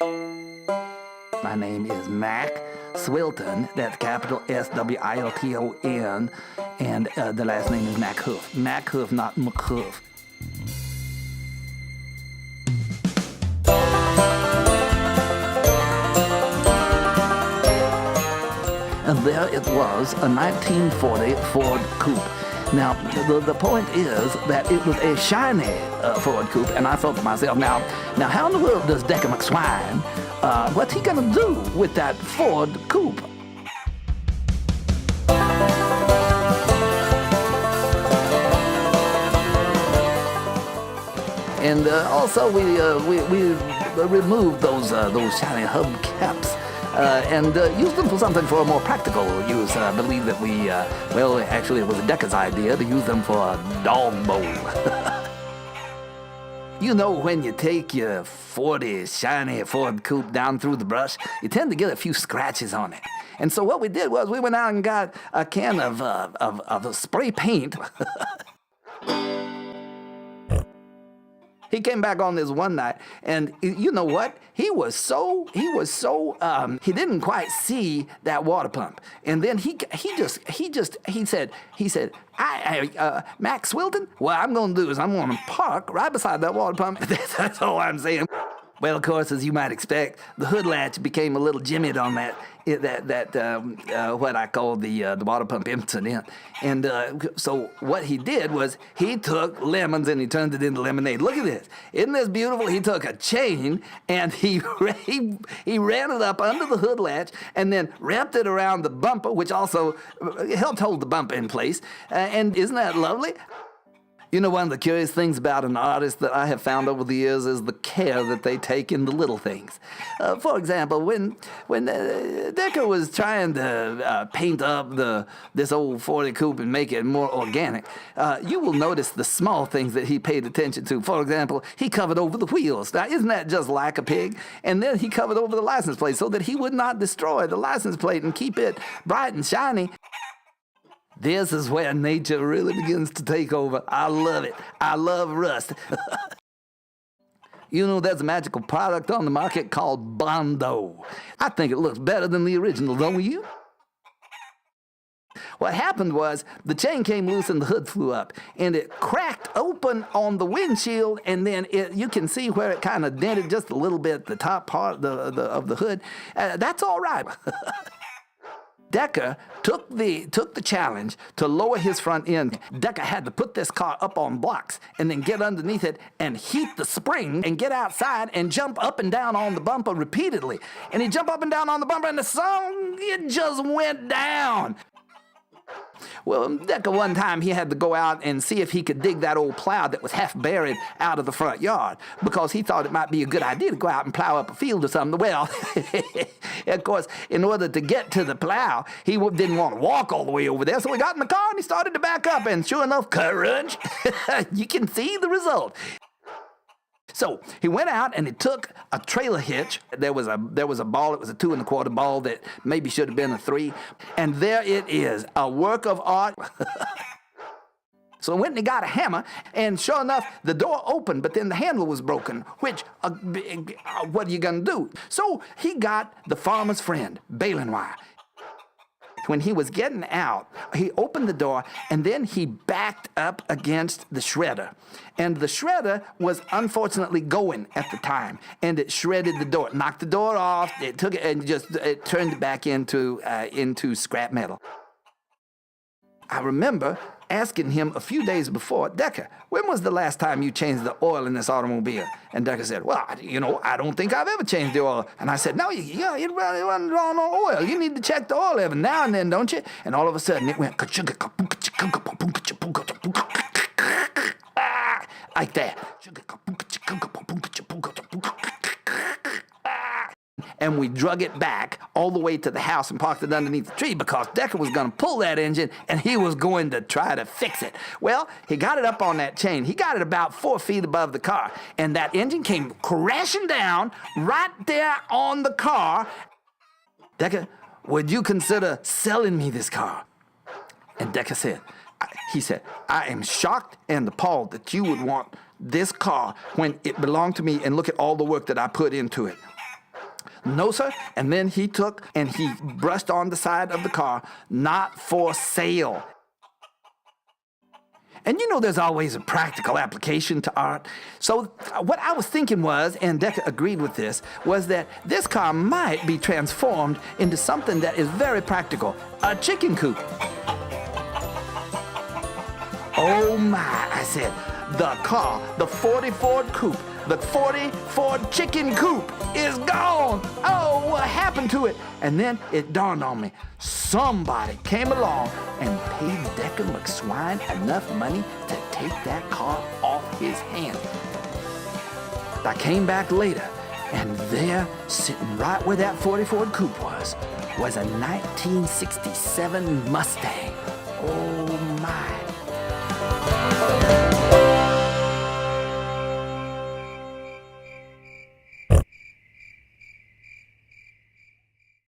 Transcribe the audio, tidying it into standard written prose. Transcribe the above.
My name is Mac Swilton, that's capital S-W-I-L-T-O-N, and the last name is MacHoof. MacHoof, not McHoof. And there it was, a 1940 Ford Coupe. Now, the point is that it was a shiny Ford Coupe, and I thought to myself, now how in the world does Decker McSwine, what's he going to do with that Ford Coupe? And also we removed those shiny hubcaps and used them for something for a more practical use. I believe that actually it was Decker's idea to use them for a dog bowl. You know, when you take your 40 shiny Ford Coupe down through the brush, you tend to get a few scratches on it. And so what we did was we went out and got a can of spray paint. He came back on this one night, and you know what? He didn't quite see that water pump. And then he said, Mac Swilton, what I'm going to do is I'm going to park right beside that water pump. That's all I'm saying. Well, of course, as you might expect, the hood latch became a little jimmied on what I call the water pump incident. And so what he did was he took lemons and he turned it into lemonade. Look at this. Isn't this beautiful? He took a chain and he ran it up under the hood latch and then wrapped it around the bumper, which also helped hold the bumper in place. And isn't that lovely? You know, one of the curious things about an artist that I have found over the years is the care that they take in the little things. For example, when Decker was trying to paint up this old 40 Coupe and make it more organic, you will notice the small things that he paid attention to. For example, he covered over the wheels. Now, isn't that just like a pig? And then he covered over the license plate so that he would not destroy the license plate and keep it bright and shiny. This is where nature really begins to take over. I love it. I love rust. You know, there's a magical product on the market called Bondo. I think it looks better than the original, don't you? What happened was the chain came loose and the hood flew up, and it cracked open on the windshield, and then you can see where it kind of dented just a little bit the top part of the hood. That's all right. Decker took the challenge to lower his front end. Decker had to put this car up on blocks and then get underneath it and heat the spring and get outside and jump up and down on the bumper repeatedly. And he jumped up and down on the bumper and it just went down. Well, Decker, one time, he had to go out and see if he could dig that old plow that was half buried out of the front yard because he thought it might be a good idea to go out and plow up a field or something. Well, of course, in order to get to the plow, he didn't want to walk all the way over there, so he got in the car and he started to back up, and sure enough, courage, you can see the result. So he went out and he took a trailer hitch. There was a ball. It was a 2 1/4 ball that maybe should have been a 3. And there it is, a work of art. So he went and he got a hammer, and sure enough, the door opened, but then the handle was broken, which, what are you going to do? So he got the farmer's friend, baling wire. When he was getting out, he opened the door, and then he backed up against the shredder. And the shredder was unfortunately going at the time, and it shredded the door, knocked the door off, it took it, and it turned it back into scrap metal. I remember asking him a few days before, Decker, when was the last time you changed the oil in this automobile? And Decker said, well, I don't think I've ever changed the oil. And I said, no, you wasn't drawing on oil. You need to check the oil every now and then, don't you? And all of a sudden it went like that. And we drug it back all the way to the house and parked it underneath the tree because Decker was going to pull that engine and he was going to try to fix it. Well, he got it up on that chain. He got it about 4 feet above the car, and that engine came crashing down right there on the car. Decker, would you consider selling me this car? And Decker said, I am shocked and appalled that you would want this car when it belonged to me, and look at all the work that I put into it. No, sir. And then he took and he brushed on the side of the car, not for sale. And you know there's always a practical application to art. So what I was thinking was, and Decker agreed with this, was that this car might be transformed into something that is very practical, a chicken coop. Oh my, I said, the car, the 40 Ford coupe, the 40 Ford chicken coop is gone. Oh, what happened to it? And then it dawned on me. Somebody came along and paid Decker McSwine enough money to take that car off his hands. I came back later, and there, sitting right where that 40 Ford coupe was a 1967 Mustang. Oh